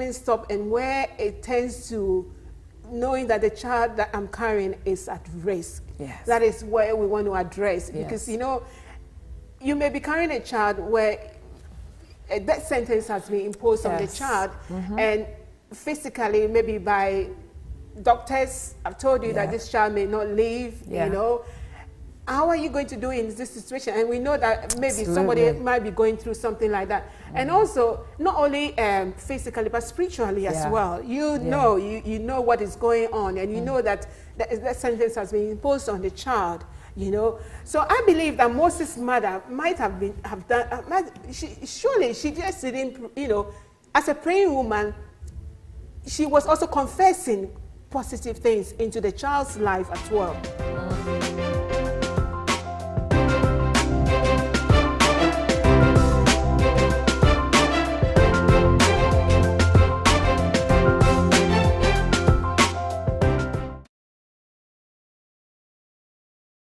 even stop and where it tends to knowing that the child that I'm carrying is at risk. Yes. That is where we want to address. Yes. Because, you know, you may be carrying a child where a death sentence has been imposed on the child, and physically, maybe by doctors have told you that this child may not live, you know. How are you going to do in this situation? And we know that maybe somebody might be going through something like that. And also, not only physically, but spiritually as well. You know, you know what is going on, and you know that that sentence has been imposed on the child, you know. So I believe that Moses' mother might have done, surely she just didn't, you know, as a praying woman, she was also confessing positive things into the child's life as well.